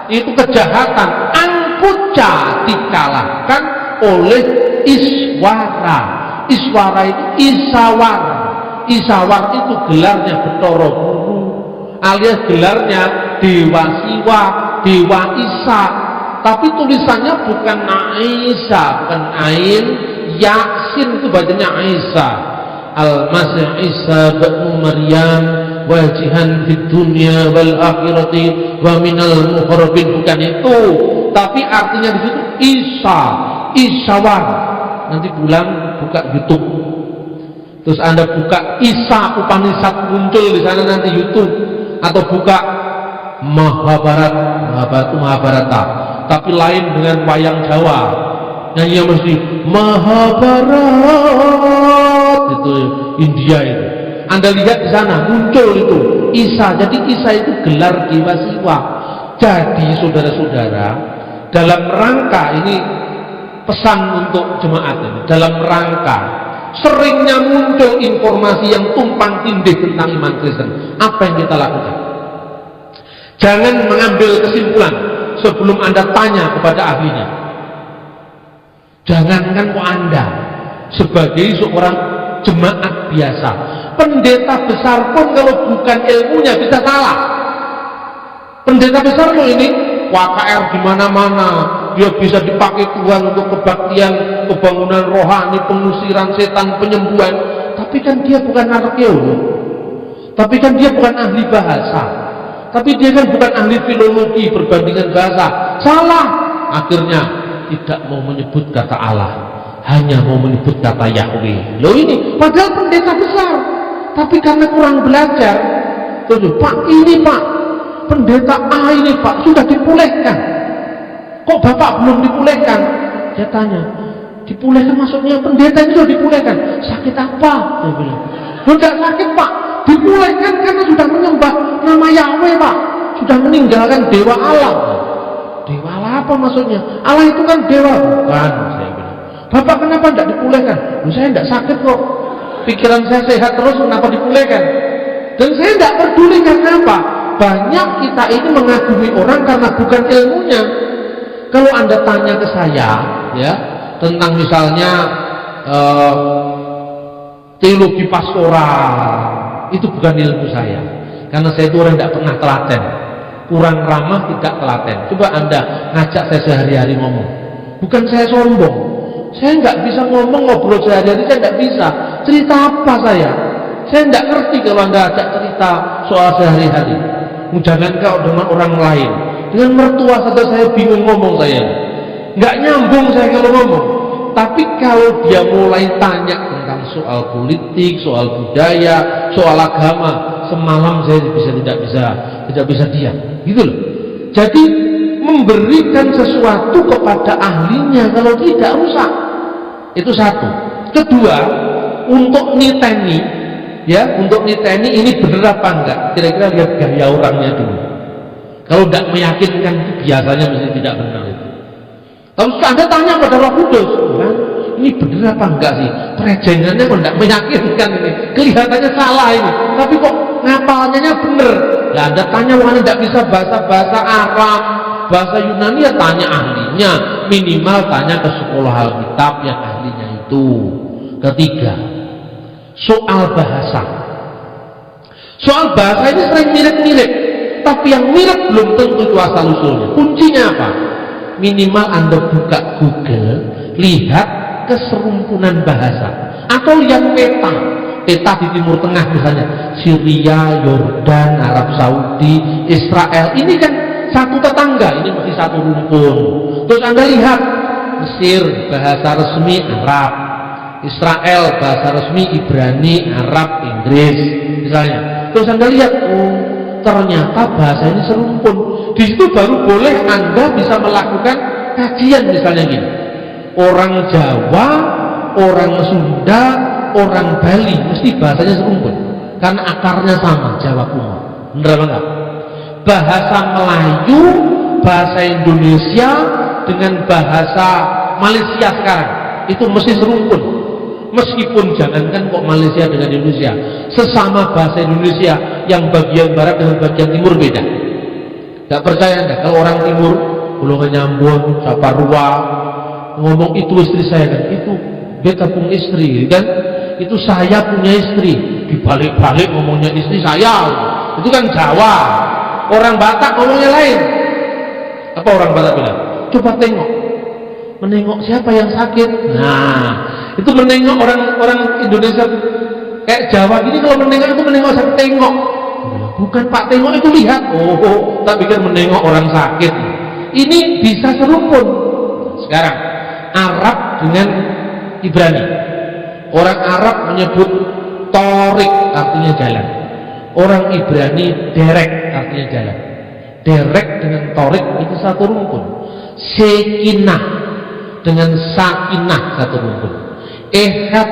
Itu kejahatan. Angkuca dikalahkan oleh Iswara. Iswara itu Isawar. Isawar itu gelarnya Betara Guru, alias gelarnya Dewa Siwa, Dewa Isa. Tapi tulisannya bukan Aisa, bukan Ain, Yasin itu bacanya Isa. Al-Masih Isa bin Maryam wajihan di dunia wal akhirati wa minal muqarrabin, bukan itu. Tapi artinya di situ Isa, Isawar. Nanti pulang buka YouTube. Terus Anda buka Isa Upanishad, muncul di sana nanti YouTube, atau buka Mahabharata, tapi lain dengan wayang Jawa. Nyanyi mesti Mahabharat, itu India itu. Anda lihat di sana muncul itu Isa. Jadi Isa itu gelar Dewa Siwa. Jadi saudara-saudara, dalam rangka ini pesan untuk jemaat ini, dalam rangka seringnya muncul informasi yang tumpang tindih tentang iman Kristen, apa yang kita lakukan? Jangan mengambil kesimpulan sebelum Anda tanya kepada ahlinya. Jangankan kok Anda sebagai seorang jemaat biasa, pendeta besar pun kalau bukan ilmunya bisa salah. Pendeta besar loh ini, KKR di mana-mana, dia bisa dipakai Tuhan untuk kebaktian, kebangunan rohani, pengusiran setan, penyembuhan. Tapi kan dia bukan arkeolog, tapi kan dia bukan ahli bahasa, tapi dia kan bukan ahli filologi perbandingan bahasa. Salah. Akhirnya tidak mau menyebut kata Allah, hanya mau menyebut kata Yahweh. Loh ini padahal pendeta besar, tapi karena kurang belajar. Terus Pak ini Pak, pendeta A ini Pak sudah dipulihkan, kok Bapak belum dipulihkan? Saya tanya, dipulihkan maksudnya pendeta itu sudah dipulihkan, sakit apa? Dia bilang, tidak sakit Pak, dipulihkan karena sudah menyembah nama Yahweh Pak, sudah meninggalkan dewa Allah. Dewa Allah apa maksudnya? Allah itu kan dewa. Bukan, saya bilang. Bapak kenapa tidak dipulihkan? Saya tidak sakit kok, pikiran saya sehat terus, kenapa dipulihkan? Dan saya tidak peduli karena apa? Banyak kita ini mengagumi orang karena bukan ilmunya. Kalau Anda tanya ke saya ya tentang misalnya teologi pastoral, itu bukan ilmu saya, karena saya itu orang tidak pernah telaten, kurang ramah, tidak telaten. Coba Anda ngajak saya sehari-hari ngomong, bukan saya sombong, saya nggak bisa ngomong, ngobrol sehari-hari saya nggak bisa. Cerita apa saya nggak ngerti kalau Anda ajak cerita soal sehari-hari. Jangan kau dengan orang lain, dengan mertua saja saya bingung ngomong, saya nggak nyambung saya kalau ngomong. Tapi kalau dia mulai tanya tentang soal politik, soal budaya, soal agama, semalam saya tidak bisa diam, gitu loh. Jadi memberikan sesuatu kepada ahlinya, kalau tidak rusak. Itu satu. Kedua, untuk niteni, ya, untuk niteni ini benar apa enggak, kira-kira lihat gaya orangnya dulu. Kalau tidak meyakinkan itu biasanya mesti tidak benar itu. Tapi Anda tanya pada Roh Kudus, kan? Ini benar apa enggak sih? Perejengannya kok tidak meyakinkan ini, kelihatannya salah ini, tapi kok ngapalnya benar. Nah, Anda tanya, Anda tidak bisa bahasa Arab, bahasa Yunani, ya tanya ahlinya, minimal tanya ke sekolah Alkitab yang ahlinya itu. Ketiga, soal bahasa. Soal bahasa ini sering mirip-mirip, tapi yang mirip belum tentu itu asal usulnya. Kuncinya apa? Minimal Anda buka Google, lihat keserumpunan bahasa, atau lihat peta sengketa di Timur Tengah misalnya, Syria, Yordan, Arab Saudi, Israel, ini kan satu tetangga, ini masih satu rumpun. Terus Anda lihat Mesir bahasa resmi Arab, Israel bahasa resmi Ibrani, Arab, Inggris misalnya. Terus Anda lihat, oh ternyata bahasa ini serumpun. Di situ baru boleh Anda bisa melakukan kajian misalnya gini. Orang Jawa, orang Sunda, orang Bali mesti bahasanya serumpun karena akarnya sama, Jawa kuno. Benar apa enggak? Bahasa Melayu, bahasa Indonesia dengan bahasa Malaysia sekarang itu mesti serumpun. Meskipun jangankan kok Malaysia dengan Indonesia, sesama bahasa Indonesia yang bagian barat dengan bagian timur beda. Gak percaya Anda kalau orang timur Golongan Ambon, Saparua ngomong itu istri saya kan, itu beta punya istri kan, itu saya punya istri, dibalik-balik ngomongnya istri saya, itu kan Jawa. Orang Batak ngomongnya lain. Apa orang Batak bilang? Coba tengok, menengok siapa yang sakit. Nah, itu menengok orang Indonesia kayak Jawa gini, kalau menengok itu menengok sampai tengok. Bukan Pak tengok itu lihat. Oh, tak pikir menengok orang sakit. Ini bisa serumpun. Sekarang Arab dengan Ibrani. Orang Arab menyebut torik artinya jalan. Orang Ibrani derek artinya jalan. Derek dengan torik itu satu rumpun. Sekinah dengan sakinah satu rumpun. Ehad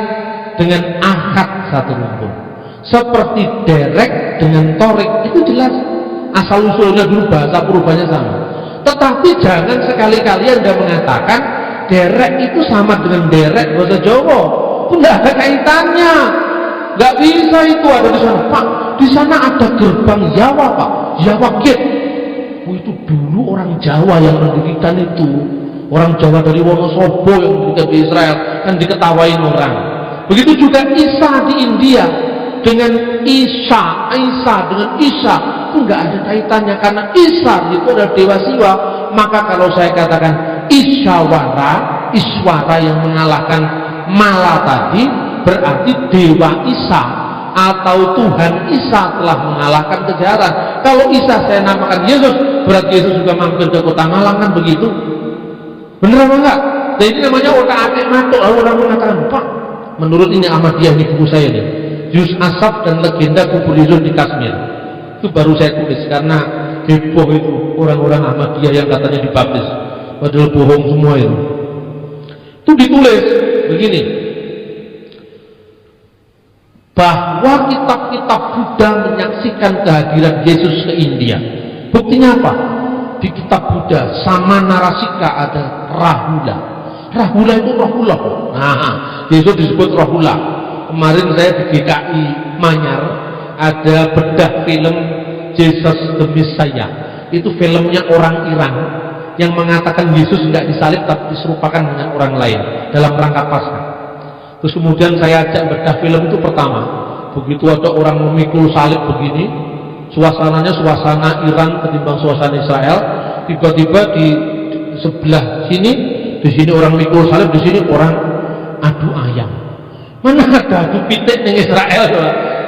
dengan ahad satu rumpun. Seperti derek dengan torik itu jelas asal usulnya dulu bahasa perubahannya sama. Tetapi jangan sekali-kali Anda mengatakan derek itu sama dengan derek bahasa Jawa. Itu tidak ada kaitannya. Nggak bisa itu ada di sana. Pak, di sana ada gerbang Jawa Pak, Jawa Gate. Oh, itu dulu orang Jawa yang mendirikan itu. Orang Jawa dari Wonosobo yang mendirikan di Israel kan diketawain orang. Begitu juga Isa di India dengan Isa dengan Isa itu nggak ada kaitannya, karena Isa itu adalah dewa siwa. Maka kalau saya katakan Iswara yang mengalahkan Mala tadi, berarti dewa Isa atau Tuhan Isa telah mengalahkan kejahatan. Kalau Isa saya namakan Yesus, berarti Yesus juga mampir ke kota Malang, kan begitu? Bener apa enggak? Nah, ini namanya otak-atik matuk. Lalu orang mengatakan, Pak, menurut ini Ahmadiyah, ini buku saya nih, Yus Asap dan Legenda Kubur Yesus di Kashmir. Itu baru saya tulis karena heboh itu orang-orang Ahmadiyah yang katanya dibaptis, padahal bohong semua itu. Itu ditulis begini, bahwa kitab-kitab Buddha menyaksikan kehadiran Yesus ke India. Buktinya apa? Di kitab Buddha sama Narasika ada Rahula. Rahula itu Rahula. Nah, Yesus disebut Rahula. Kemarin saya di GKI Manyar ada bedah film Jesus the Messiah. Itu filmnya orang Iran yang mengatakan Yesus tidak disalib tapi diserupakan dengan orang lain dalam rangka Paskah. Terus kemudian saya ajak bedah film itu pertama. Begitu ada orang memikul salib begini, suasananya suasana Iran ketimbang suasana Israel. Tiba-tiba di sebelah sini, di sini orang mikul salib, di sini orang adu ayam. Mana ada adu pitik di Israel?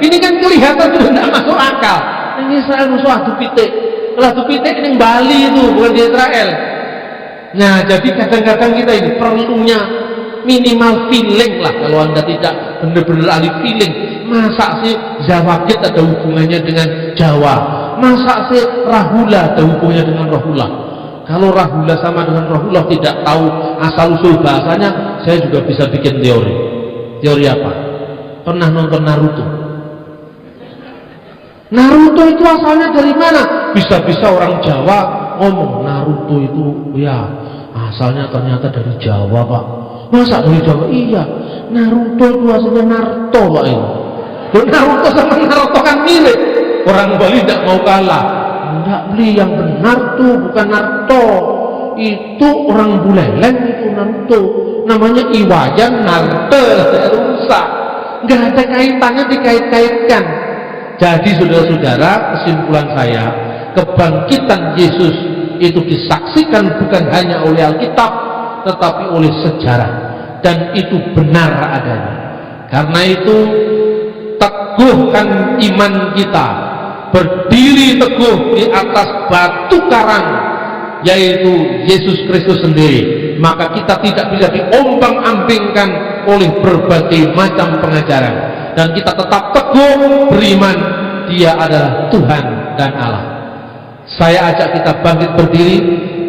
Ini kan kelihatan sudah tidak masuk akal. Di Israel musuh adu pitik. Kalau adu pitik di Bali itu, bukan di Israel. Nah, jadi kadang-kadang kita ini perlunya minimal feeling lah. Kalau Anda tidak benar-benar ahli feeling, masa sih Jawa Gate ada hubungannya dengan Jawa? Masa sih Rahula ada hubungannya dengan Rahula? Kalau Rahula sama dengan Rahula tidak tahu asal usul bahasanya, saya juga bisa bikin teori. Teori apa? Pernah nonton Naruto? Naruto itu asalnya dari mana? Bisa-bisa orang Jawa ngomong Naruto itu ya asalnya ternyata dari Jawa Pak. Masa dari Jawa? Iya, Naruto itu asalnya Naruto Pak ini. Naruto sama Naruto kan mirip. Orang Bali tidak mau kalah. Tidak beli yang benar tuh, bukan Naruto. Itu orang Buleleng itu Naruto. Namanya Iwayan Naruto, rusak. Nggak ada kaitannya, dikait-kaitkan. Jadi saudara-saudara, kesimpulan saya, kebangkitan Yesus itu disaksikan bukan hanya oleh Alkitab, tetapi oleh sejarah, dan itu benar adanya. Karena itu teguhkan iman kita, berdiri teguh di atas batu karang, yaitu Yesus Kristus sendiri, maka kita tidak bisa diombang-ambingkan oleh berbagai macam pengajaran, dan kita tetap teguh beriman Dia adalah Tuhan dan Allah. Saya ajak kita bangkit berdiri,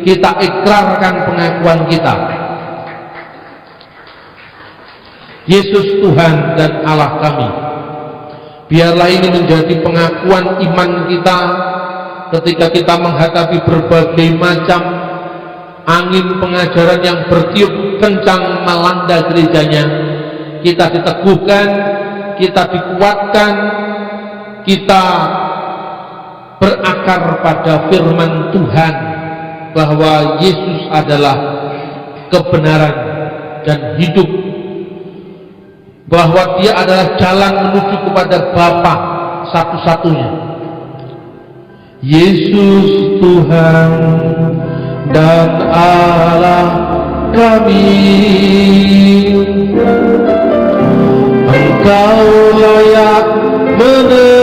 kita ikrarkan pengakuan kita. Yesus Tuhan dan Allah kami. Biarlah ini menjadi pengakuan iman kita ketika kita menghadapi berbagai macam angin pengajaran yang bertiup kencang melanda gerejanya. Kita diteguhkan, kita dikuatkan, kita berakar pada firman Tuhan bahwa Yesus adalah kebenaran dan hidup, bahwa Dia adalah jalan menuju kepada Bapa satu-satunya. Yesus Tuhan dan Allah kami, Engkau layak menerima